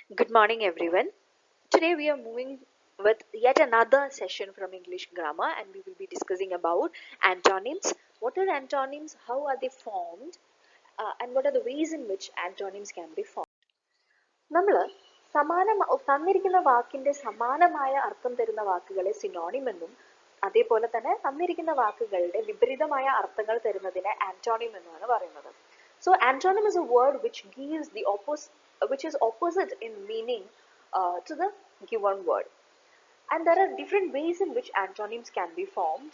Good morning, everyone. Today we are moving with yet another session from English grammar, and we will be discussing about antonyms. What are antonyms? How are they formed? And what are the ways in which antonyms can be formed? നമ്മൾ തന്നിരിക്കുന്ന വാക്കിന്റെ സമാനമായ അർത്ഥം തരുന്ന വാക്കുകളെ synonym എന്നും അതേപോലെ തന്നെ തന്നിരിക്കുന്ന വാക്കുകളുടെ വിപരീതമായ അർത്ഥങ്ങൾ തരുന്നതിനെ ആന്റോണിം എന്നാണ് പറയുന്നത്. So antonym is a word which gives the which is opposite in meaning to the given word. And there are different ways in which antonyms can be formed.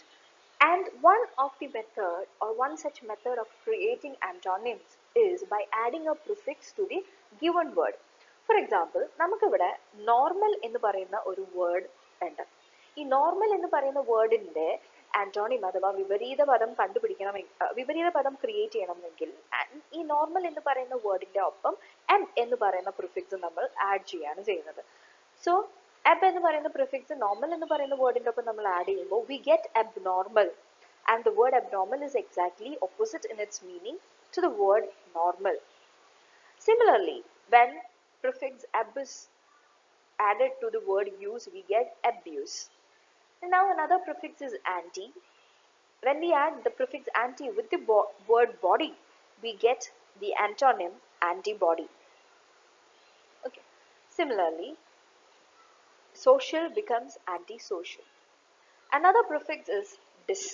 And one of the method or one such method of creating antonyms is by adding a prefix to the given word. For example, നമുക്കിവിടെ normal എന്ന് പറയുന്ന ഒരു word ഉണ്ട്. ഈ normal എന്ന് പറയുന്ന വേർഡിന്റെ antonym അഥവാ വിപരീത പദം വിപരീത പദം ക്രിയേറ്റ് ചെയ്യണമെങ്കിൽ ഈ നോർമൽ എന്ന് പറയുന്ന വേർഡിന്റെ ഒപ്പം എം എന്ന് പറയുന്ന പ്രിഫിക്സ് നമ്മൾ ആഡ് ചെയ്യാണ് ചെയ്യുന്നത്. സോ ab എന്ന് പറയുന്ന പ്രിഫിക്സ് നോർമൽ എന്ന് പറയുന്ന വേർഡിന്റെ ഒപ്പം നമ്മൾ ആഡ് ചെയ്യുമ്പോൾ we get abnormal, and the word abnormal is exactly opposite in its meaning to the word normal. Similarly, when prefix ab is added to the word use, we get abuse. And now another prefix is anti. When we add the prefix anti with the word body, we get the antonym antibody. Okay. Similarly, social becomes antisocial. Another prefix is dis.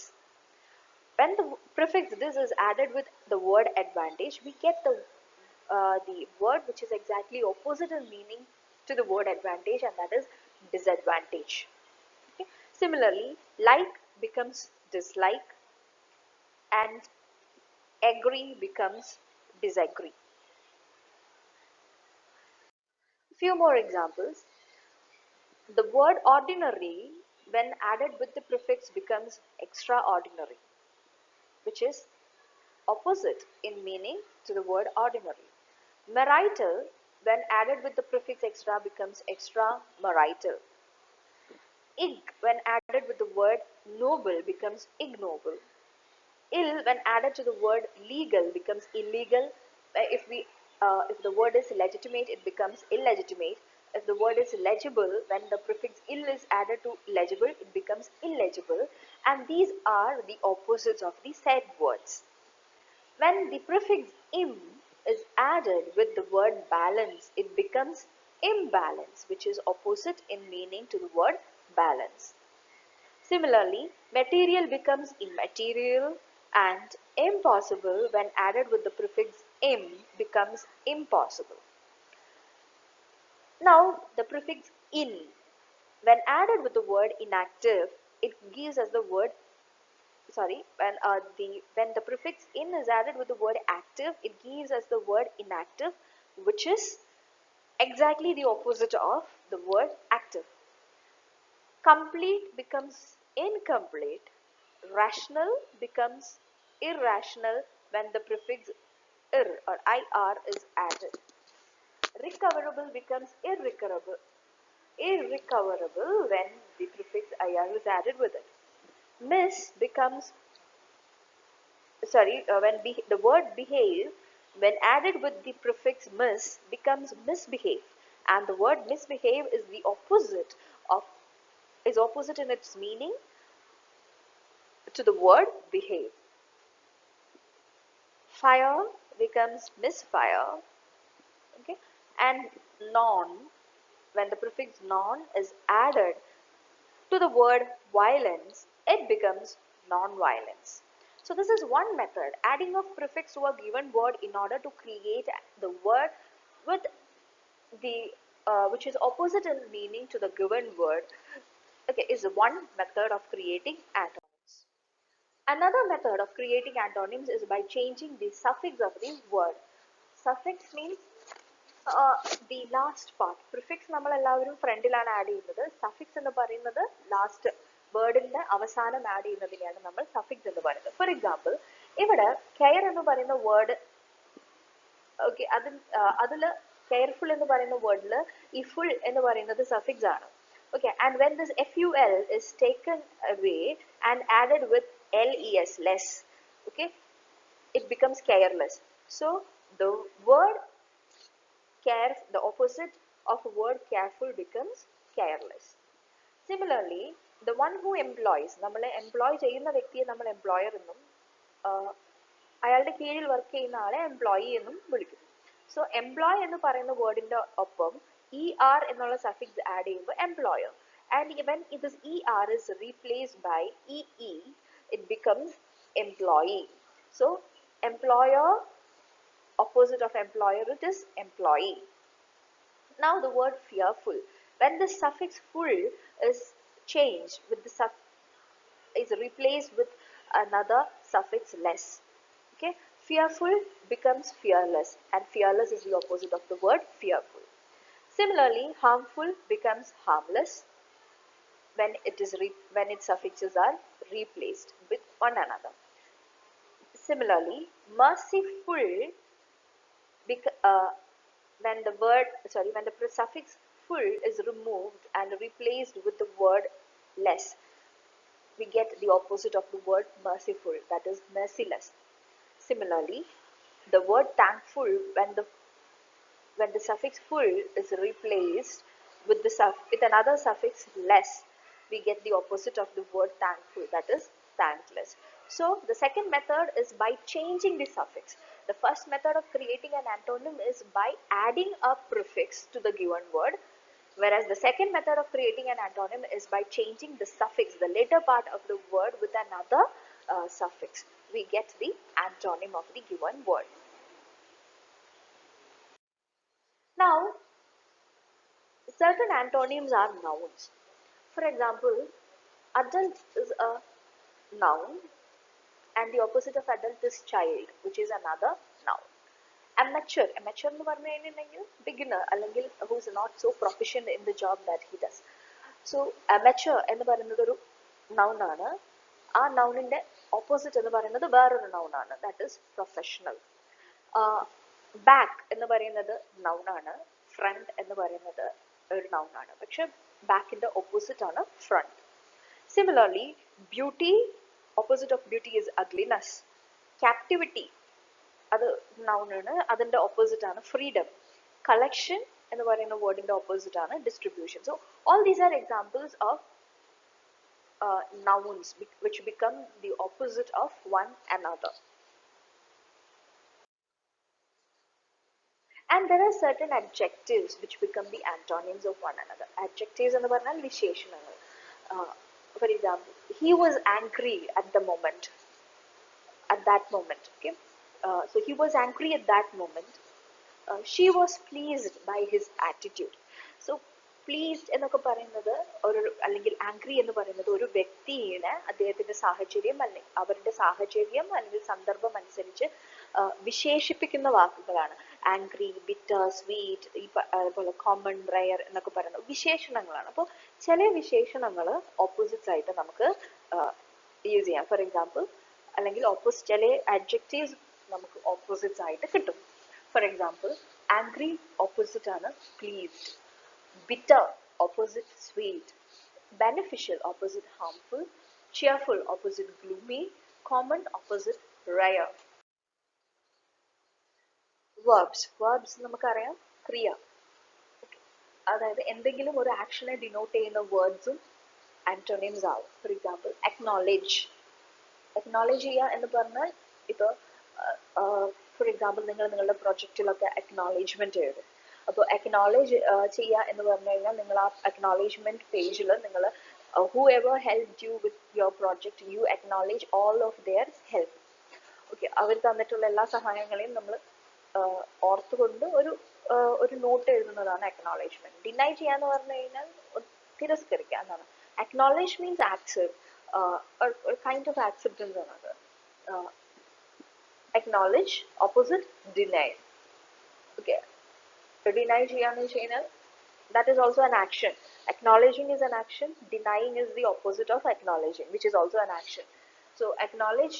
When the prefix dis is added with the word advantage, we get the word which is exactly opposite in meaning to the word advantage, and that is disadvantage. Okay. Similarly, like becomes dislike, and agree becomes disagree. Few more examples. The word ordinary, when added with the prefix, becomes extraordinary, which is opposite in meaning to the word ordinary. Marital, when added with the prefix extra, becomes extramarital. Ig, when added with the word noble, becomes ignoble. Ill, when added to the word legal, becomes illegal. If the word is legitimate, it becomes illegitimate. If the word is legible, when the prefix ill is added to legible, it becomes illegible. And these are the opposites of the said words. When the prefix im is added with the word balance, it becomes imbalance, which is opposite in meaning to the word balance. Similarly, material becomes immaterial, and impossible, when added with the prefix im, becomes impossible. Now, the prefix in, when added with the word inactive, it gives us the word when the prefix in is added with the word active, it gives us the word inactive, which is exactly the opposite of the word active. Complete becomes incomplete. Rational becomes irrational when the prefix ir or ir is added. Recoverable becomes irrecoverable when the prefix ir is added with it. Miss becomes the word behave, when added with the prefix miss, becomes misbehave, and the word misbehave is the opposite in its meaning to the word behave. Fire becomes misfire, okay, and non, when the prefix non is added to the word violence, it becomes non-violence. So this is one method, adding of prefix to a given word in order to create the word with the which is opposite in meaning to the given word. Okay, is one method of creating antonyms. Another method of creating antonyms is by changing the suffix of the word. Suffix means the last part. Prefix നമ്മൾ എല്ലാവരും ഫ്രണ്ടിലാണ് add ചെയ്യുന്നത്. Suffix എന്ന് പറയുന്നത് last വേർഡിന്റെ അവസാനം add ചെയ്യുന്നതിനെയാണ് നമ്മൾ suffix എന്ന് പറയുന്നത്. ഫോർ എക്സാമ്പിൾ, ഇവിടെ കെയർ എന്ന് പറയുന്ന വേർഡ്, ഓക്കെ, അതിൽ കെയർഫുൾ എന്ന് പറയുന്ന വേർഡിൽ ഈ ഫുൾ എന്ന് പറയുന്നത് സഫിക്സ് ആണ്. Okay, and when this ful is taken away and added with les, less, okay, it becomes careless. So the word care, the opposite of a word careful becomes careless. Similarly, the one who employs, നമ്മളെ employ ചെയ്യുന്ന വ്യക്തിയെ നമ്മൾ employer എന്നും അയാളുടെ കീഴിൽ work ചെയ്യുന്ന ആളെ employee എന്നും വിളിക്കുന്നു. സോ എംപ്ലോയ് എന്ന് പറയുന്ന വേർഡിന്റെ ഒപ്പം er എന്നുള്ള സഫിക്സ് ആഡ് ചെയ്യുമ്പോൾ employer, and when this er is replaced by ee, it becomes employee. So employer, opposite of employer, it is employee. Now the word fearful, when the suffix full is changed with the is replaced with another suffix less. Okay, fearful becomes fearless, and fearless is the opposite of the word fearful. Similarly, harmful becomes harmless when when its suffixes are replaced with one another. Similarly, merciful when the suffix full is removed and replaced with the word less, we get the opposite of the word merciful, that is merciless. Similarly, the word thankful, when the suffix full is replaced with with another suffix less, we get the opposite of the word thankful, that is thankless. So the second method is by changing the suffix. The first method of creating an antonym is by adding a prefix to the given word, whereas the second method of creating an antonym is by changing the suffix, the later part of the word, with another suffix. We get the antonym of the given word. Now, certain antonyms are nouns. For example, adult is a noun and the opposite of adult is child, which is another noun. Amateur എന്ന് പറഞ്ഞു കഴിഞ്ഞിട്ടുണ്ടെങ്കിൽ beginner അല്ലെങ്കിൽ who is not so proficient in the job that he does. So amateur എന്ന് പറയുന്നത് ഒരു noun ആണ്. ആ nounന്റെ opposite എന്ന് പറയുന്നത് വേറൊരു noun ആണ്, that is professional. Back എന്ന് പറയുന്നത് noun ആണ്, front എന്ന് പറയുന്നത് ഒരു noun ആണ്. പക്ഷെ backന്റെ opposite ആണ് front. Similarly, beauty, opposite of beauty is ugliness. Captivity, അത് noun ആണ്, അതിന്റെ opposite ആണ് freedom. Collection എന്ന് പറയുന്ന wordന്റെ opposite ആണ് distribution. So all these are examples of nouns which become the opposite of one another. And there are certain adjectives which become the antonyms of one another. Adjectives എന്ന് പറഞ്ഞാൽ വിശേഷണങ്ങൾ. For example, he was angry at the moment, at that moment. Okay, so he was angry at that moment. She was pleased by his attitude. So pleased എന്നൊക്കെ പറയുന്നത് ഒരു അല്ലെങ്കിൽ angry എന്ന് പറയുന്നത് ഒരു വ്യക്തിയെ അദ്ദേഹത്തിന്റെ സാഹചര്യം അല്ലെങ്കിൽ അവരുടെ സാഹചര്യം അല്ലെങ്കിൽ സന്ദർഭം അനുസരിച്ച് വിശേഷിപ്പിക്കുന്ന വാക്കുകളാണ്. ആംഗ്രി, ബിറ്റർ, സ്വീറ്റ്, ഈ പോലെ കോമൺ, റയർ എന്നൊക്കെ പറയുന്ന വിശേഷണങ്ങളാണ്. അപ്പോൾ ചില വിശേഷണങ്ങൾ ഓപ്പോസിറ്റ്സ് ആയിട്ട് നമുക്ക് യൂസ് ചെയ്യാം. ഫോർ എക്സാമ്പിൾ, അല്ലെങ്കിൽ ചില adjectives നമുക്ക് ഓപ്പോസിറ്റ്സ് ആയിട്ട് കിട്ടും. ഫോർ എക്സാമ്പിൾ, ആംഗ്രി ഓപ്പോസിറ്റ് ആണ് pleased, bitter opposite sweet, beneficial opposite harmful, cheerful opposite gloomy, common opposite rare. verbs നമുക്കറിയാം ക്രിയ. അതായത് എന്തെങ്കിലും ഒരു ആക്ഷനെ ഡിനോട്ട് ചെയ്യുന്ന വേർഡ്സും ആന്റോണിംസ് ആവും. ഫോർ എക്സാമ്പിൾ, acknowledge ചെയ്യുക എന്ന് പറഞ്ഞാൽ ഇപ്പോൾ ഫോർ എക്സാമ്പിൾ നിങ്ങൾ നിങ്ങളുടെ പ്രൊജക്റ്റിലൊക്കെ അക്നോളജ്മെന്റ് എഴുതും. അപ്പോൾ അക്നോളജ് ചെയ്യുക എന്ന് പറഞ്ഞു കഴിഞ്ഞാൽ നിങ്ങൾ ആ അക്നോളജ്മെന്റ് പേജിൽ നിങ്ങൾ whoever helped you with your project, you acknowledge all of their help. Okay, അവർ തന്നിട്ടുള്ള എല്ലാ സഹായങ്ങളെയും നമ്മൾ ഓർത്തുകൊണ്ട് ഒരു നോട്ട് എഴുതുന്നതാണ് അക്നോളജ്മെന്റ്. ഡിനൈ ചെയ്യാന്ന് പറഞ്ഞു കഴിഞ്ഞാൽ തിരസ്കരിക്കുക എന്നാണ്. Acknowledge means accept, kind of acceptance ആണ്. acknowledge opposite deny. Okay, deny ചെയ്യാന്ന് വെച്ച് കഴിഞ്ഞാൽ that is also an action. Acknowledging is an action, denying is the opposite of acknowledging, which is also an action. So acknowledge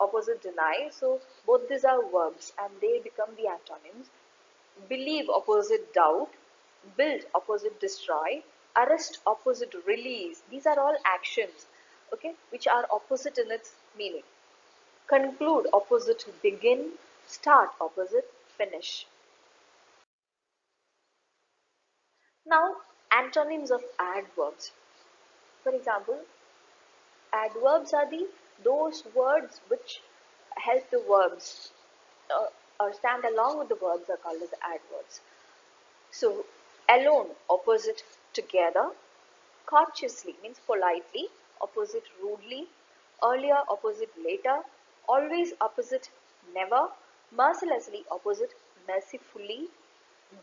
opposite deny, so both these are verbs and they become the antonyms. Believe opposite doubt, build opposite destroy, arrest opposite release. These are all actions, okay, which are opposite in its meaning. Conclude opposite begin, start opposite finish. Now, antonyms of adverbs. For example, adverbs are those words which help the verbs uh, or stand along with the verbs are called as adverbs. So, alone, opposite together, courteously means politely, opposite rudely, earlier, opposite later, always, opposite never, mercilessly, opposite mercifully,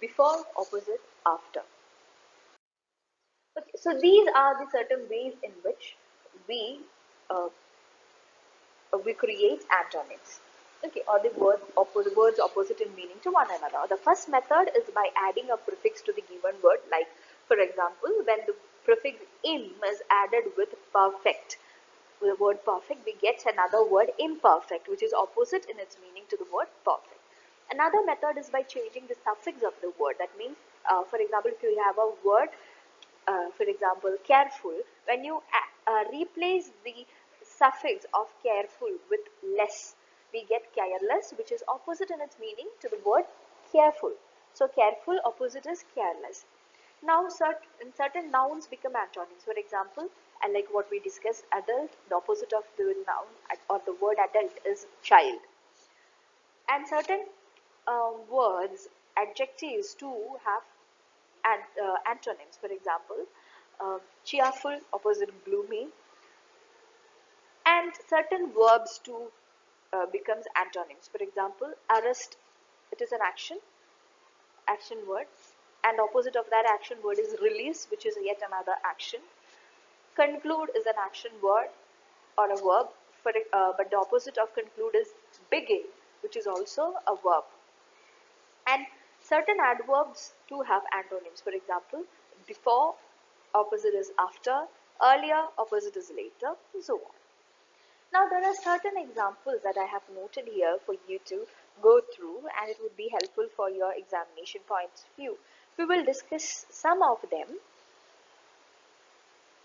before, opposite after. Okay, so these are the certain ways in which we uh, we create antonyms. Okay, or the words opposite in meaning to one another. The first method is by adding a prefix to the given word. Like, for example, when the prefix im is added with perfect, with the word perfect, we get another word imperfect, which is opposite in its meaning to the word perfect. Another method is by changing the suffix of the word. That means, for example, if you have a word, for example, careful, when you replace the suffix of careful with less, we get careless, which is opposite in its meaning to the word careful. So careful opposite is careless. Now certain nouns become antonyms. For example, and like what we discussed, adult, the opposite of the noun or the word adult is child. And certain words, adjectives too have antonyms. For example, cheerful opposite gloomy, and certain verbs too becomes antonyms. For example, arrest, it is an action word, and opposite of that action word is release, which is yet another action. Conclude is an action word or a verb, but the opposite of conclude is begin, which is also a verb. And certain adverbs too have antonyms. For example, before, opposite is after, earlier, opposite is later, and so on. Now, there are certain examples that I have noted here for you to go through, and it would be helpful for your examination points of view. We will discuss some of them,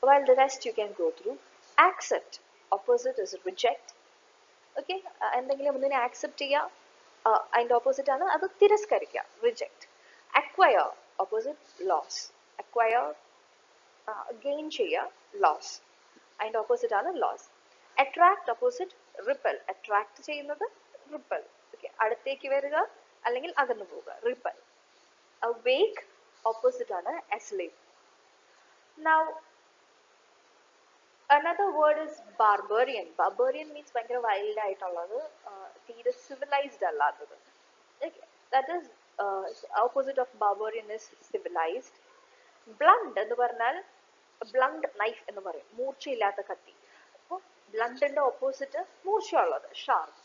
while the rest you can go through. Accept, opposite is reject. Okay, എന്തെങ്കിലും ഒന്നിനെ accept ചെയ്യുക, അതിൻ്റെ opposite ആണ് അത് തിരസ്കരിക്കുക, reject. Acquire, opposite loss. Acquire, gain ചെയ്യുക, loss. അതിൻ്റെ opposite ആണ് loss. Attract, opposite repel. Attract ചെയ്യുന്നത് repel. Okay, അടുത്തേക്ക് വരിക അല്ലെങ്കിൽ അകന്നു പോവുക, repel. Awake, opposite ആണ് asleep. Now, another word is barbarian. Barbarian means ഭയങ്കര wild ആയിട്ടുള്ളത്, തീരെ civilized അല്ലാത്തത്. Okay, that is opposite of barbarian is civilized. Blunt എന്ന് പറഞ്ഞാൽ blunt knife എന്ന് പറയും, മൂർച്ചയില്ലാത്ത കത്തി. അപ്പോൾ ബ്ലണ്ടിന്റെ ഓപ്പോസിറ്റ് മൂർച്ചയുള്ളത്, ഷാർപ്പ്.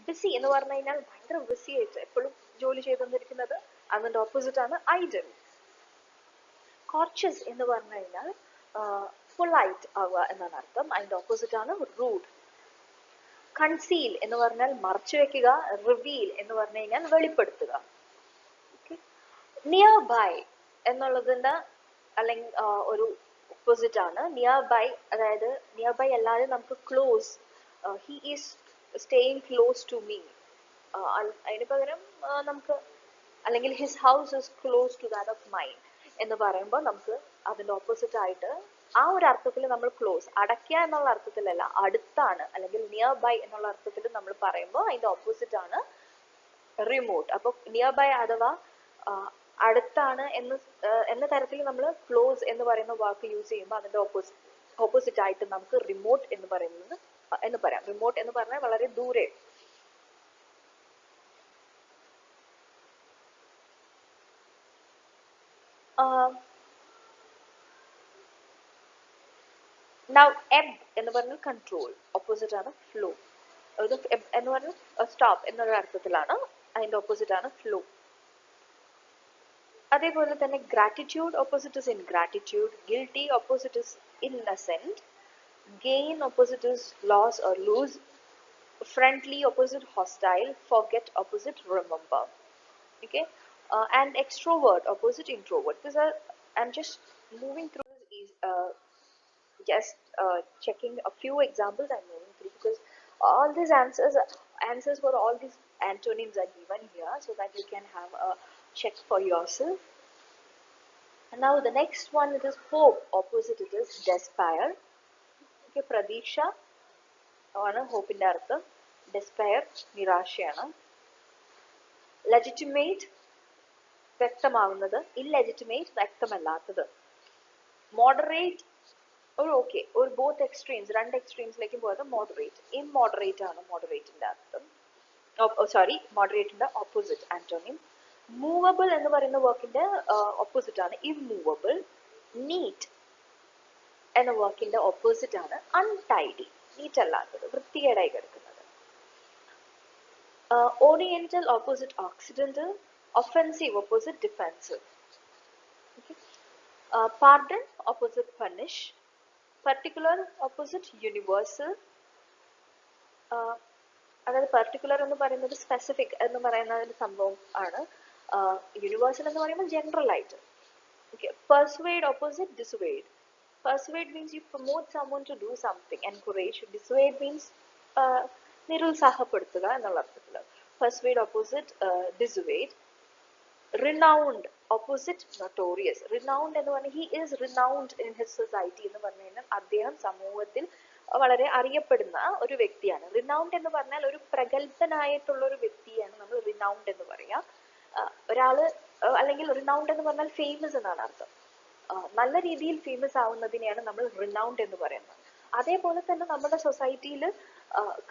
ബിസി എന്ന് പറഞ്ഞു കഴിഞ്ഞാൽ ഭയങ്കര ബിസി ആയിട്ട് എപ്പോഴും ജോലി ചെയ്തുകൊണ്ടിരിക്കുന്നത്, അതിന്റെ ഓപ്പോസിറ്റ് ആണ് ഐഡൽ. കോർച്ചസ് എന്ന് പറഞ്ഞു കഴിഞ്ഞാൽ പൊളൈറ്റ് ആവുക എന്നാണ് അർത്ഥം, അതിന്റെ ഓപ്പോസിറ്റ് ആണ് റൂഡ്. കൺസീൽ എന്ന് പറഞ്ഞാൽ മറച്ചു വെക്കുക, റിവീൽ എന്ന് പറഞ്ഞു കഴിഞ്ഞാൽ വെളിപ്പെടുത്തുക. നിയർ ബൈ എന്നുള്ളതിന്റെ അല്ലെങ്കിൽ ഒരു ഓപ്പോസിറ്റ് ആണ് നിയർ ബൈ. അതായത് നിയർ ബൈ അല്ലാതെ നമുക്ക് close, he is staying close to me, അതിന് പകരം നമുക്ക് അല്ലെങ്കിൽ his house is close to that of mine എന്ന് പറയുമ്പോൾ നമുക്ക് അതിന്റെ ഓപ്പോസിറ്റ് ആയിട്ട് ആ ഒരു അർത്ഥത്തിൽ നമ്മൾ ക്ലോസ്, അടയ്ക്കുക എന്നുള്ള അർത്ഥത്തിലല്ല, അടുത്താണ് അല്ലെങ്കിൽ നിയർ ബൈ എന്നുള്ള അർത്ഥത്തിൽ നമ്മൾ പറയുമ്പോൾ അതിന്റെ ഓപ്പോസിറ്റ് ആണ് റിമോട്ട്. അപ്പൊ നിയർ ബൈ അഥവാ അടുത്താണ് എന്ന തരത്തിൽ നമ്മൾ ക്ലോസ് എന്ന് പറയുന്ന വാക്ക് യൂസ് ചെയ്യുമ്പോൾ അതിന്റെ ഓപ്പോസിറ്റ് ആയിട്ട് നമുക്ക് റിമോട്ട് എന്ന് പറയുന്നത് എന്ന് പറയാം. റിമോട്ട് എന്ന് പറഞ്ഞാൽ വളരെ ദൂരെ. Now, ebb എന്ന് പറഞ്ഞാൽ കൺട്രോൾ, ഓപ്പോസിറ്റ് ആണ് ഫ്ലോ. എന്ന് പറഞ്ഞാൽ സ്റ്റോപ്പ് എന്നൊരു അർത്ഥത്തിലാണ്, അതിന്റെ ഓപ്പോസിറ്റ് ആണ് ഫ്ലോ. അതേപോലെ തന്നെ gratitude opposite is ingratitude, guilty opposite is innocent, gain opposite is loss or lose, friendly opposite hostile, forget opposite remember. Okay, and extrovert opposite introvert. These are, I'm just moving through this, just checking a few examples I'm moving through, because all these answers for all these antonyms are given here so that you can have a check for yourself. And now the next one, it is hope. Opposite it is despair. Okay, പ്രതീക്ഷ ആണ് ഹോപ്പിന്റെ അർത്ഥം. Despair നിരാശയാണ്. Legitimate വ്യക്തമാവുന്നത്, illegitimate വ്യക്തമല്ലാത്തത്. Moderate ഒരു okay, ഒരു both extremes, രണ്ട് എക്സ്ട്രീംസിലേക്കും പോയത് മോഡറേറ്റ്. ഇമ്മോഡറേറ്റ് ആണ് മോഡറേറ്റിന്റെ അർത്ഥം. സോറി, മോഡറേറ്റിന്റെ ഓപ്പോസിറ്റ് ആന്റോണിം. മൂവബിൾ എന്ന് പറയുന്ന വർക്കിന്റെ ഓപ്പോസിറ്റ് ആണ് ഇമ്മൂവബിൾ. നീറ്റ് എന്ന വർക്കിന്റെ ഓപ്പോസിറ്റ് ആണ് അൺടൈഡി, നീറ്റ് അല്ലാത്തത്, വൃത്തികേടായി കിടക്കുന്നത്. Oriental opposite occidental. Offensive opposite defensive. Pardon opposite punish. Particular opposite universal. അതായത് പർട്ടിക്കുലർ എന്ന് പറയുന്നത് സ്പെസിഫിക് എന്ന് പറയുന്ന ഒരു സംഭവം ആണ്. യൂണിവേഴ്സൽ എന്ന് പറയുമ്പോൾ ജനറൽ ആയിട്ട്. Okay, persuade opposite dissuade. Persuade means you promote someone to do something. Encourage. Dissuade means നിരുത്സാഹപ്പെടുത്തുക എന്നുള്ള അർത്ഥത്തിൽ. Persuade opposite dissuade. Renowned opposite notorious. Renowned എന്ന് പറഞ്ഞാൽ he is renowned in his society എന്ന് പറഞ്ഞു കഴിഞ്ഞാൽ അദ്ദേഹം സമൂഹത്തിൽ വളരെ അറിയപ്പെടുന്ന ഒരു വ്യക്തിയാണ്. Renowned എന്ന് പറഞ്ഞാൽ ഒരു പ്രഗത്ഭനായിട്ടുള്ള ഒരു വ്യക്തിയാണ് നമ്മൾ renowned എന്ന് പറയാ. ഒരാള് അല്ലെങ്കിൽ റിനൗണ്ട് എന്ന് പറഞ്ഞാൽ ഫേമസ് എന്നാണ് അർത്ഥം. നല്ല രീതിയിൽ ഫേമസ് ആവുന്നതിനെയാണ് നമ്മൾ റിനൗണ്ട് എന്ന് പറയുന്നത്. അതേപോലെ തന്നെ നമ്മുടെ സൊസൈറ്റിയിൽ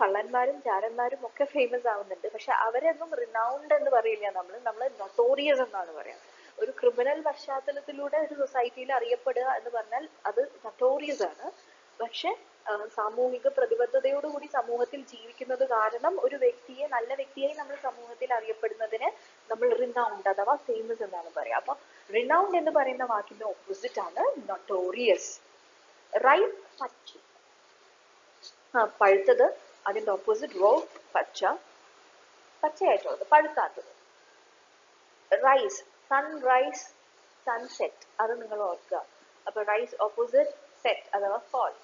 കള്ളന്മാരും ചാരന്മാരും ഒക്കെ ഫേമസ് ആവുന്നുണ്ട്. പക്ഷെ അവരൊന്നും റിനൗണ്ട് എന്ന് പറയില്ല. നമ്മൾ നൊട്ടോറിയസ് എന്നാണ് പറയാ. ഒരു ക്രിമിനൽ പശ്ചാത്തലത്തിലൂടെ ഒരു സൊസൈറ്റിയിൽ അറിയപ്പെടുക എന്ന് പറഞ്ഞാൽ അത് നൊട്ടോറിയസ് ആണ്. പക്ഷെ സാമൂഹിക പ്രതിബദ്ധതയോടുകൂടി സമൂഹത്തിൽ ജീവിക്കുന്നത് കാരണം ഒരു വ്യക്തിയെ, നല്ല വ്യക്തിയായി നമ്മൾ സമൂഹത്തിൽ അറിയപ്പെടുന്നതിന് നമ്മൾ റിനൗണ്ട് അഥവാ ഫേമസ് എന്നാണ് പറയാം. അപ്പൊ റിനൗണ്ട് എന്ന് പറയുന്ന വാക്കിന്റെ ഓപ്പോസിറ്റ് ആണ് നൊട്ടോറിയസ്. റൈപ്പ് പച്ച, പഴുത്തത്. അതിന്റെ ഓപ്പോസിറ്റ് റോ പച്ച, പച്ചയായിട്ടുള്ളത്, പഴുക്കാത്തത്. റൈസ്, സൺറൈസ്, സൺസെറ്റ്, അത് നിങ്ങൾ ഓർക്കുക. അപ്പൊ റൈസ് ഓപ്പോസിറ്റ് സെറ്റ് അഥവാ ഫോൾ.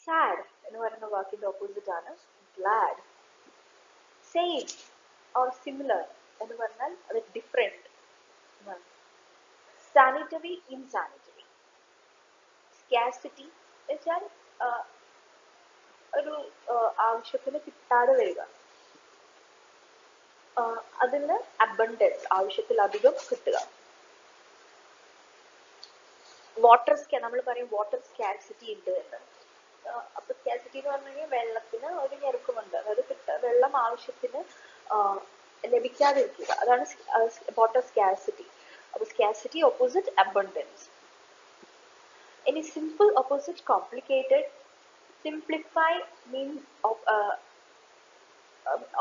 സാഡ് എന്ന് പറയുന്ന വാക്കിന്റെ ഓപ്പോസിറ്റ് ആണ് ഗ്ലാഡ്. സെയിം ഓർ സിമിലർ എന്ന് പറഞ്ഞാൽ അത് ഡിഫറെന്റ്. Sanitary, insanitary. സ്കാസിറ്റി വെച്ചാൽ ഒരു ആവശ്യത്തിന് കിട്ടാതെ വരിക. അതിന് അബണ്ടൻസ്, ആവശ്യത്തിലധികം കിട്ടുക. വാട്ടർ നമ്മൾ പറയും വാട്ടർ സ്കാസിറ്റി ഉണ്ട് എന്ന്. അപ്പൊ സ്കാസിറ്റി എന്ന് പറഞ്ഞു കഴിഞ്ഞാൽ വെള്ളത്തിന് ഒരു ഞെരുക്കമുണ്ട്. അതായത് വെള്ളം ആവശ്യത്തിന് ലഭിക്കാതിരിക്കുക, അതാണ് വാട്ടർ സ്കാസിറ്റി. അപ്പൊ സ്കാസിറ്റി ഓപ്പോസിറ്റ് അബണ്ടൻസ്. ഇനി simple opposite complicated. Simplify means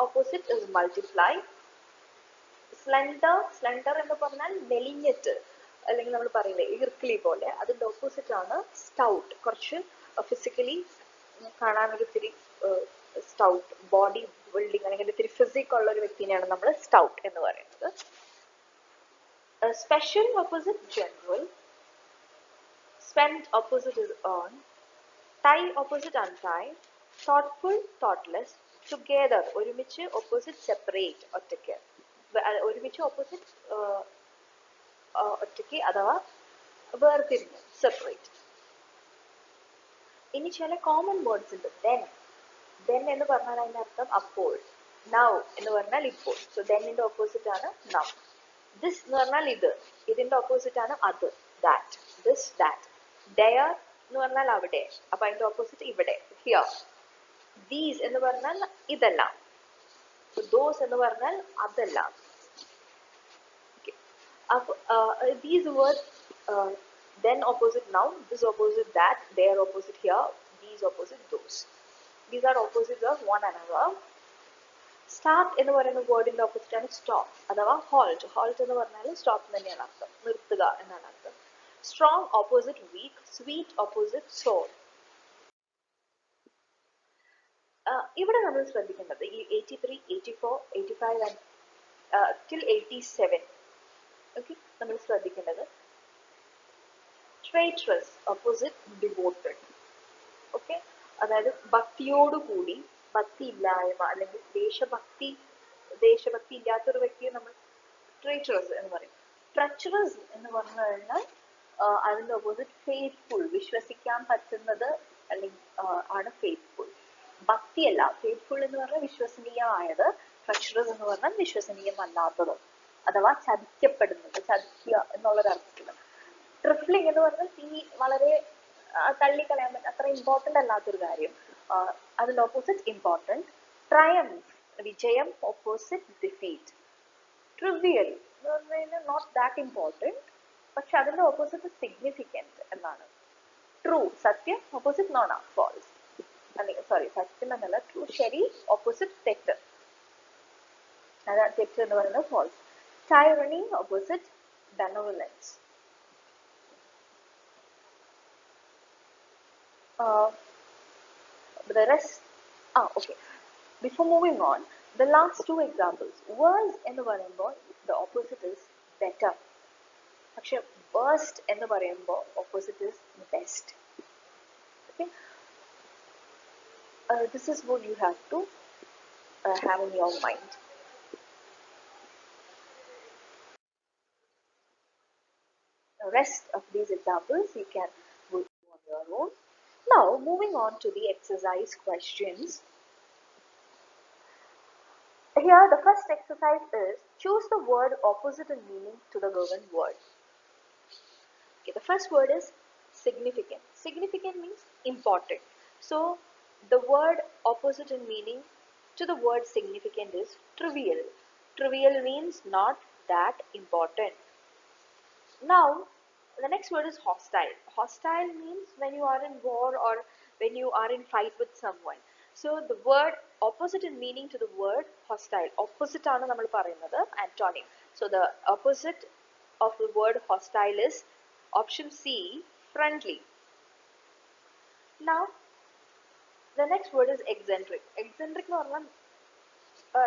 opposite is multiply. Slender, slender എന്ന് പറഞ്ഞാൽ മെലിഞ്ഞിട്ട്, അല്ലെങ്കിൽ നമ്മൾ പറയില്ലേ ഈർക്കിളി പോലെ, അതിന്റെ ഓപ്പോസിറ്റ് ആണ് സ്റ്റൗട്ട്. കുറച്ച് ഫിസിക്കലി കാണാനൊരു ഇത്തിരി സ്റ്റൗട്ട്, ബോഡി ബിൽഡിങ് അല്ലെങ്കിൽ ഇത്തിരി ഫിസിക് ഉള്ള ഒരു വ്യക്തിനെയാണ് നമ്മൾ സ്റ്റൗട്ട് എന്ന് പറയുന്നത്. Special opposite general. Spend opposite is earn. Tie opposite untie. Thoughtful, thoughtless. Together ഒരുമിച്ച്, ഓപ്പോസിറ്റ് സെപ്പറേറ്റ് ഒറ്റയ്ക്ക്. ഒരുമിച്ച് ഓപ്പോസിറ്റ് ഒറ്റയ്ക്ക് അഥവാ വേർതിരിഞ്ഞ്, സെപ്പറേറ്റ്. ഇനി ചില കോമൺ വേർഡ്സ് ഉണ്ട്. ദെൻ എന്ന് പറഞ്ഞാൽ അതിന്റെ അർത്ഥം അപ്പോൾ. നൗ എന്ന് പറഞ്ഞാൽ ഇപ്പോൾ. സോ ദെന്നിന്റെ ഓപ്പോസിറ്റ് ആണ് നൗ. ദിസ് എന്ന് പറഞ്ഞാൽ ഇത്, ഇതിന്റെ ഓപ്പോസിറ്റ് ആണ് അത്, ദാറ്റ്. This, that. ഡെയർ എന്ന് പറഞ്ഞാൽ അവിടെ, അപ്പൊ അതിന്റെ ഓപ്പോസിറ്റ് ഇവിടെ, ഹിയർ. ദീസ് എന്ന് പറഞ്ഞാൽ ഇതെല്ലാം. ദോസ് എന്ന് പറഞ്ഞാൽ അതെല്ലാം. These words, then opposite now, this opposite that, there opposite here, these opposite those. These are opposites of one another. Start എന്ന് പറയുന്ന വേർഡിന്റെ ഓപ്പോസിറ്റ് ആണ് സ്റ്റോപ്പ് അഥവാ ഹോൾട്ട്. ഹോൾട്ട് എന്ന് പറഞ്ഞാൽ സ്റ്റോപ്പ് തന്നെയാണ് അർത്ഥം, നിർത്തുക എന്നാണ് അർത്ഥം. Strong opposite weak. Sweet opposite sour. ഇവിടെ നമ്മൾ ശ്രദ്ധിക്കേണ്ടത് ഈ 83, 84, 85 and till 87. ഓക്കെ, നമ്മൾ ശ്രദ്ധിക്കേണ്ടത് ട്രൈട്രസ് ഓപ്പോസിറ്റ് ഡിവോട്ടഡ്. ഓക്കെ, അതായത് ഭക്തിയോടുകൂടി, ഭക്തി ഇല്ലായ്മ അല്ലെങ്കിൽ ദേശഭക്തി ഇല്ലാത്തൊരു വ്യക്തിയെ നമ്മൾ ട്രൈട്രസ് എന്ന് പറയും. ട്രച്ചറസ് എന്ന് പറഞ്ഞു കഴിഞ്ഞാൽ അതിൻ്റെ ഓപ്പോസിറ്റ് ഫെയ്ത്ത്ഫുൾ, വിശ്വസിക്കാൻ പറ്റുന്നത് അല്ലെങ്കിൽ ആണ് ഫെയ്ത്ത്ഫുൾ. ഭക്തിയല്ല, ഫെയ്ത്ത്ഫുൾ എന്ന് പറഞ്ഞാൽ വിശ്വസനീയമായത്, ട്രച്ചറസ് എന്ന് പറഞ്ഞാൽ വിശ്വസനീയമല്ലാത്തത് അഥവാ ചതിക്കപ്പെടുന്നത്, ചതിക്കുക എന്നുള്ളൊരർത്ഥത്തിൽ. ട്രിഫ്ലിംഗ് എന്ന് പറഞ്ഞാൽ ഈ വളരെ തള്ളിക്കളയാൻ പറ്റും, അത്ര ഇമ്പോർട്ടൻ്റ് അല്ലാത്തൊരു കാര്യം, അതിൻ്റെ ഓപ്പോസിറ്റ് ഇമ്പോർട്ടൻറ്റ്. ട്രയംഫ്, വിജയം, ഓപ്പോസിറ്റ് ഡിഫീറ്റ്. ട്രിവിയൽ എന്ന് പറഞ്ഞു കഴിഞ്ഞാൽ നോട്ട് ദാറ്റ് ഇമ്പോർട്ടൻറ്റ്, പക്ഷെ അതിൻ്റെ ഓപ്പോസിറ്റ് സിഗ്നിഫിക്കൻറ്റ് എന്നാണ്. ട്രൂ, സത്യം, ഓപ്പോസിറ്റ് നോണ, ഫോൾസ്. അല്ലെങ്കിൽ സോറി, സത്യം എന്നല്ല, ട്രൂ ശരി, ഓപ്പോസിറ്റ് തെറ്റ്, അതാണ് തെറ്റ് എന്ന് പറയുന്നത് false. Tyranny, opposite benevolence. The rest, okay. Before moving on, the last two examples. Worse എന്ന് പറയുമ്പോൾ the opposite is better. പക്ഷെ worst എന്ന് പറയുമ്പോൾ opposite is best. Okay. This is what you have to have in your mind. The rest of these examples you can go through on your own. Now, moving on to the exercise questions. Here, the first exercise is choose the word opposite in meaning to the given word. Okay, the first word is significant. Significant means important. So, the word opposite in meaning to the word significant is trivial. Trivial means not that important. Now, the next word is hostile. Hostile means when you are in war or when you are in fight with someone. So the word opposite in meaning to the word hostile. Opposite aanu nammal parayunnathu antonym. So the opposite of the word hostile is option C, friendly. Now the next word is eccentric. Eccentric എന്ന് പറഞ്ഞാൽ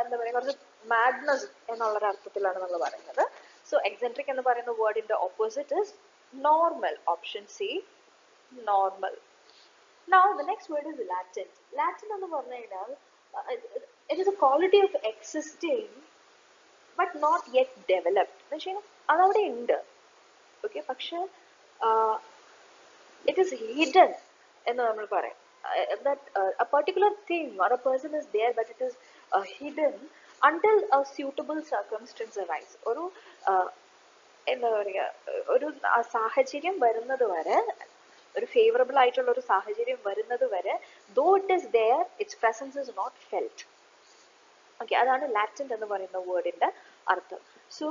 എന്താ പറയുക, കുറച്ച് madness എന്നുള്ളൊരു അർത്ഥത്തിലാണ് നമ്മൾ പറയുന്നത്. So eccentric എന്ന് പറയുന്ന വേർഡിന്റെ opposite is normal. Option C, normal. Now the next word is latent. Latent എന്ന് പറഞ്ഞു കഴിഞ്ഞാൽ it is a quality of existing but not yet developed. എന്ന് വെച്ച് കഴിഞ്ഞാൽ അതവിടെ ഉണ്ട്, ഓക്കെ, പക്ഷെ it is hidden എന്ന് നമ്മൾ പറയും. That a particular thing or a person is there but it is hidden until a suitable circumstance arise. ഒരു എന്താ പറയുക, ഒരു സാഹചര്യം വരുന്നത് വരെ, ഒരു ഫേവറബിൾ ആയിട്ടുള്ള ഒരു സാഹചര്യം വരുന്നത് വരെ though it is there, its presence is not felt. Okay, അതാണ് ലാറ്റന്റ് എന്ന് പറയുന്ന വേർഡിന്റെ അർത്ഥം. സോ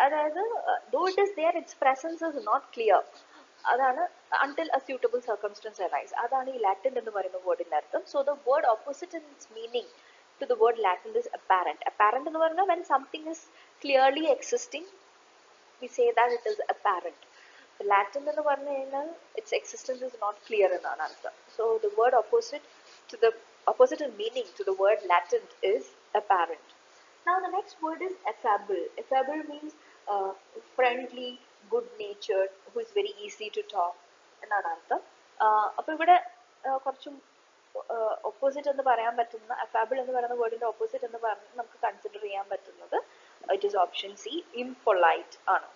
അതായത് though it is there, its presence is not clear. അതാണ് until a suitable circumstance arise. അതാണ് ഈ ലാറ്റന്റ് എന്ന് പറയുന്ന വേർഡിന്റെ അർത്ഥം. So the word opposite in its meaning to the word latent is apparent. Apparent എന്ന് പറഞ്ഞാൽ when something is clearly existing, we say that it is apparent. Latent എന്ന് പറഞ്ഞു കഴിഞ്ഞാൽ its existence is not clear എന്നാണ് അർത്ഥം. So the word opposite in meaning to the word latent is apparent. Now the next word is affable. Affable means friendly, good natured, who is very easy to talk എന്നാണ് അർത്ഥം. അപ്പോൾ ഇവിടെ കുറച്ചും opposite എന്ന് പറയാൻ പറ്റുന്ന, affable എന്ന് പറയുന്ന വേർഡിന്റെ ഓപ്പോസിറ്റ് എന്ന് പറഞ്ഞ് നമുക്ക് കൺസിഡർ ചെയ്യാൻ പറ്റുന്നത് it is option C, impolite ആണ്.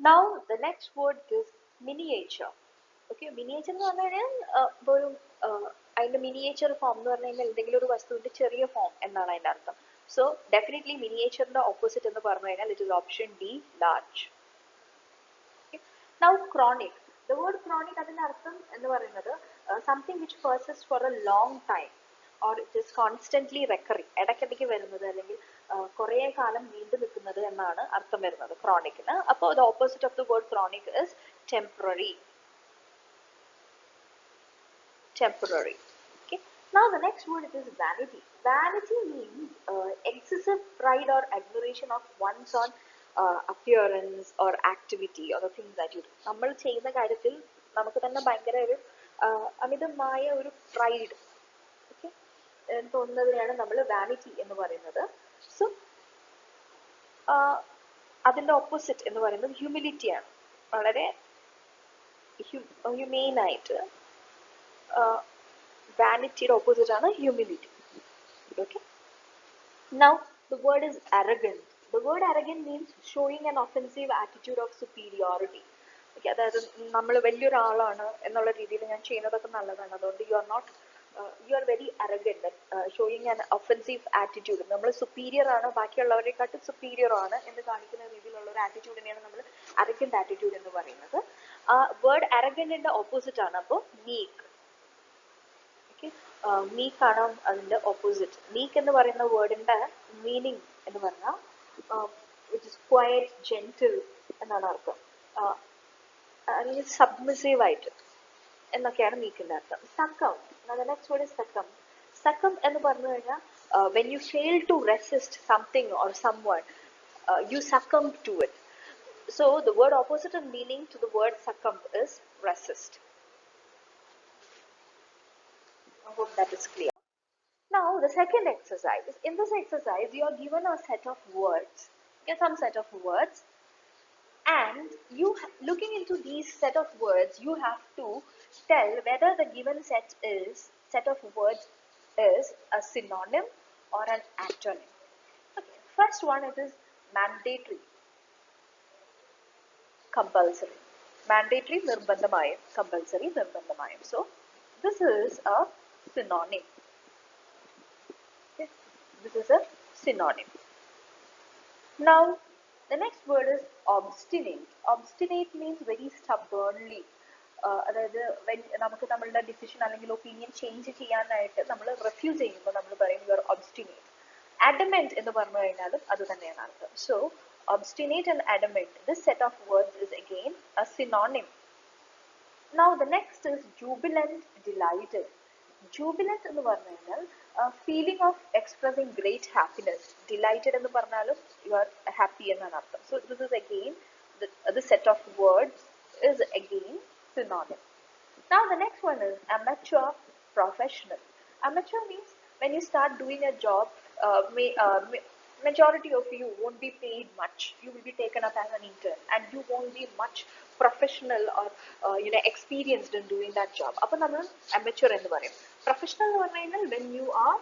Now the next word is miniature. Okay, miniature എന്ന് പറഞ്ഞു കഴിഞ്ഞാൽ ഒരു അതിന്റെ മിനിയേച്ചർ ഫോം എന്ന് പറഞ്ഞു കഴിഞ്ഞാൽ എന്തെങ്കിലും ഒരു വസ്തുവിന്റെ ചെറിയ ഫോം എന്നാണ് അതിന്റെ അർത്ഥം. സോ ഡെഫിനറ്റ്ലി മിനിയേച്ചറിന്റെ ഓപ്പോസിറ്റ് എന്ന് പറഞ്ഞു കഴിഞ്ഞാൽ it is option D, large. Now chronic. The word chronic അതിന്റെ അർത്ഥം എന്ന് പറയുന്നത് something which persist for a long time or it is constantly recurring, ഇടയ്ക്കിടയ്ക്ക് വരുന്നത് അല്ലെങ്കിൽ കുറേ കാലം നീണ്ടു നിൽക്കുന്നത് എന്നാണ് അർത്ഥം വരുന്നത് ക്രോണിക്കിന്. അപ്പോൾ the opposite of the word chronic is temporary. Temporary. Okay. Now the next word is vanity. Vanity means excessive pride or admiration of one's own appearance or activity or the things that you do. നമ്മൾ ചെയ്യുന്ന കാര്യത്തിൽ നമുക്ക് തന്നെ ഭയങ്കര ഒരു അമിതമായ ഒരു pride തോന്നുന്നതിനാണ് നമ്മൾ വാനിറ്റി എന്ന് പറയുന്നത്. സോ അതിൻ്റെ ഓപ്പോസിറ്റ് എന്ന് പറയുന്നത് ഹ്യൂമിലിറ്റി ആണ്. വളരെ ഹ്യൂമെയിൻ ആയിട്ട് വാനിറ്റിയുടെ ഓപ്പോസിറ്റ് ആണ് humility. Okay. Now The word is arrogant. The word arrogant means showing an offensive attitude of superiority. Okay, അതായത് നമ്മൾ വലിയൊരാളാണ് എന്നുള്ള രീതിയിൽ ഞാൻ ചെയ്യുന്നതൊക്കെ നല്ലതാണ്, അതുകൊണ്ട് you are very arrogant, showing an offensive attitude. നമ്മൾ സുപ്പീരിയർ ആണ്, ബാക്കിയുള്ളവരെക്കാട്ടും സുപ്പീരിയർ ആണ് എന്ന് കാണിക്കുന്ന രീതിയിലുള്ള ഒരു ആറ്റിറ്റ്യൂഡിനെയാണ് നമ്മൾ അറഗന്റ് ആറ്റിറ്റ്യൂഡ് എന്ന് പറയുന്നത്. വേർഡ് അറഗന്റിന്റെ ഓപ്പോസിറ്റ് ആണ് അപ്പോൾ മീക്ക്. ഓക്കെ, മീക്ക് ആണ് അതിന്റെ ഓപ്പോസിറ്റ്. മീക്ക് എന്ന് പറയുന്ന വേർഡിന്റെ മീനിങ് എന്ന് പറഞ്ഞാൽ വിച്ച് ഇസ് ക്വയറ്റ്, ജെന്റിൽ എന്നാണ് അർത്ഥം, അല്ലെങ്കിൽ സബ്മിസീവ് ആയിട്ട് എന്നൊക്കെയാണ് മീക്കിന്റെ അർത്ഥം. Succumb, next word is succumb. Succumb എന്ന് പറഞ്ഞു കഴിഞ്ഞാൽ when you fail to resist something or someone, you succumb to it. So the word opposite in meaning to the word succumb is resist. I hope that is clear. Now the second exercise. In this exercise you are given a set of words. Get some set of words, and you looking into these set of words you have to tell whether the given set of words is a synonym or an antonym. Okay, first one, it is mandatory, compulsory. Mandatory nirbandhamayam, compulsory nirbandhamayam. So this is a synonym. Okay, this is a synonym. Now the next word is obstinate. Obstinate means very stubbornly. അതായത് നമുക്ക് നമ്മളുടെ decision അല്ലെങ്കിൽ opinion change ചെയ്യാനായിട്ട് നമ്മൾ refuse ചെയ്യുമ്പോൾ നമ്മൾ പറയും you are obstinate. Adamant എന്ന് പറഞ്ഞു കഴിഞ്ഞാലും അത് തന്നെയാണ് അർത്ഥം. So obstinate and adamant, this set of words is again a synonym. Now the next is jubilant, delighted. Jubilant എന്ന് പറഞ്ഞു കഴിഞ്ഞാൽ feeling of expressing great happiness. Delighted എന്ന് പറഞ്ഞാലും you are happy എന്നാണ് അർത്ഥം. So this is again the set of words is again synonym. Now the next one is amateur, professional. Amateur means when you start doing a job, majority of you won't be paid much. You will be taken up as an intern and you won't be much professional or experienced in doing that job. അപ്പോൾ നമ്മൾ amateur എന്ന് പറയും. Professional എന്ന് പറഞ്ഞു കഴിഞ്ഞാൽ when you are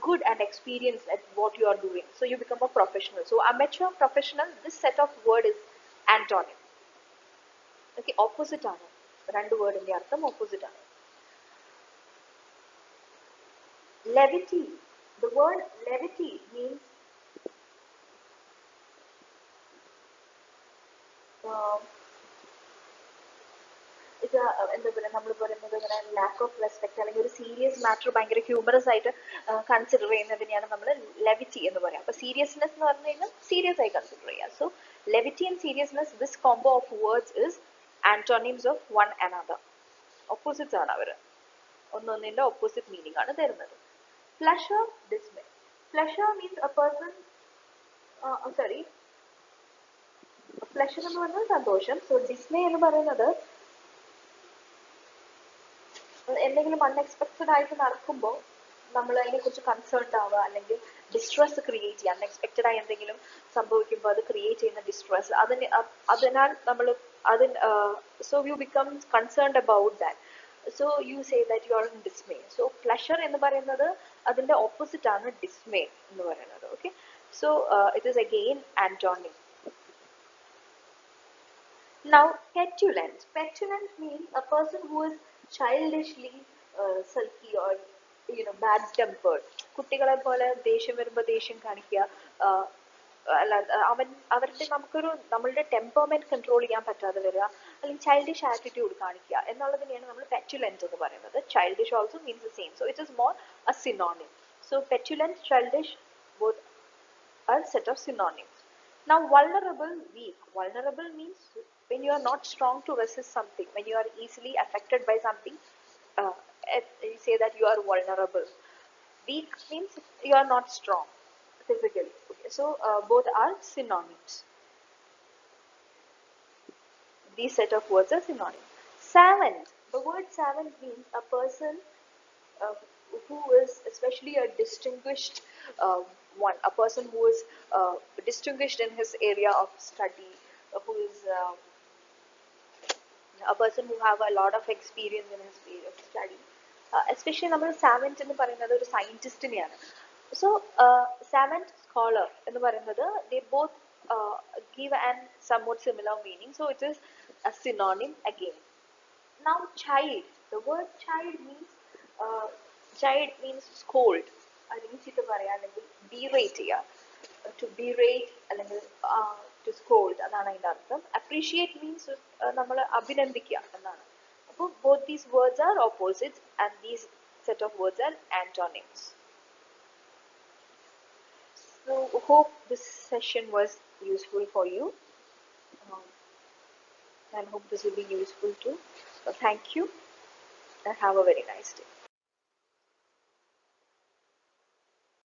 good and experienced at what you are doing, so you become a professional. So amateur, professional, this set of word is antonym. Okay, opposite ആണ്. രണ്ട് വേർഡിന്റെ അർത്ഥം ഓപ്പോസിറ്റ് ആണ്. Levity. The word levity means എന്താ പറയുക, നമ്മൾ പറയുന്നത് ഇങ്ങനെ lack of respect അല്ലെങ്കിൽ ഒരു സീരിയസ് മാറ്റർ ഭയങ്കര ഹ്യൂമറസ് ആയിട്ട് കൺസിഡർ ചെയ്യുന്നതിനെയാണ് നമ്മൾ ലെവിറ്റി എന്ന് പറയാം. അപ്പൊ സീരിയസ്നെസ് എന്ന് പറഞ്ഞു കഴിഞ്ഞാൽ സീരിയസ് ആയി കൺസിഡർ ചെയ്യുക. So levity and seriousness, this combo of words is antonyms of one another. Opposites ആണ് അവർ, ഒന്നൊന്നിന്റെ opposite meaning ആണ് തരുന്നത്. Pleasure, dismay. Pleasure means a person pleasure എന്ന് പറഞ്ഞാൽ സന്തോഷം. So dismay എന്ന് പറയുന്നത് എന്തെങ്കിലും അൺഎക്സ്പെക്റ്റഡ് ആയിട്ട് നടക്കുമ്പോൾ നമ്മൾ അതിനെക്കുറിച്ച് കൺസേൺഡ് ആവുക അല്ലെങ്കിൽ ഡിസ്ട്രെസ് ക്രിയേറ്റ് ചെയ്യുക. അൺഎക്സ്പെക്റ്റഡ് ആയി എന്തെങ്കിലും സംഭവിക്കുമ്പോൾ അത് ക്രിയേറ്റ് ചെയ്യുന്ന ഡിസ്ട്രെസ്, അതിനാൽ നമ്മൾ so you become concerned about that. So you say that you are in dismay. So pleasure എന്ന് പറയുന്നത് അതിന്റെ ഓപ്പോസിറ്റ് ആണ് dismay എന്ന് പറയുന്നത്. Okay, so it is again antonym. Now petulant. Petulant means a person who is childishly sulky or bad tempered. കുട്ടികളെ പോലെ ദേഷ്യം വരുമ്പോൾ ദേഷ്യം കാണിക്കുക, അവരുടെ നമ്മളുടെ ടെമ്പർമെന്റ് കൺട്രോൾ ചെയ്യാൻ പറ്റാതെ വരിക, അല്ലെങ്കിൽ ചൈൽഡിഷ് ആറ്റിറ്റ്യൂഡ് കാണിക്കുക എന്നുള്ളതിനെയാണ് നമ്മൾ പെറ്റുലന്റ് എന്ന് പറയുന്നത്. Childish also means the same. So it is more a synonym. So petulant, childish, both are set of synonyms. Now vulnerable, weak. Vulnerable means when you are not strong to resist something, when you are easily affected by something, you say that you are vulnerable. Weak means you are not strong physically. Okay, so both are synonyms. These set of words are synonyms. Savant. The word savant means a person who is especially a distinguished one, a person who is distinguished in his area of study, who is a person who have a lot of experience in his area of study. Especially നമ്മൾ savant എന്ന് പറയുന്നത് ഒരു സയന്റിസ്റ്റിനെയാണ്. So savant, scholar എന്ന് പറയുന്നത് they both give an somewhat similar meaning, so it is a synonym again. Now child, the word uh, child means scold അല്ലെങ്കിൽ ചീത്ത പറയാ അല്ലെങ്കിൽ berate ചെയ്യുക, to berate അല്ലെങ്കിൽ to scold അതാണ് അതിൻ്റെ അർത്ഥം. appreciate means നമ്മൾ അഭിനന്ദിക്കുക എന്നാണ്. അപ്പോൾ both these words are opposites and these set of words are antonyms. So hope this session was useful for you, and hope this will be useful too. So thank you and have a very nice day.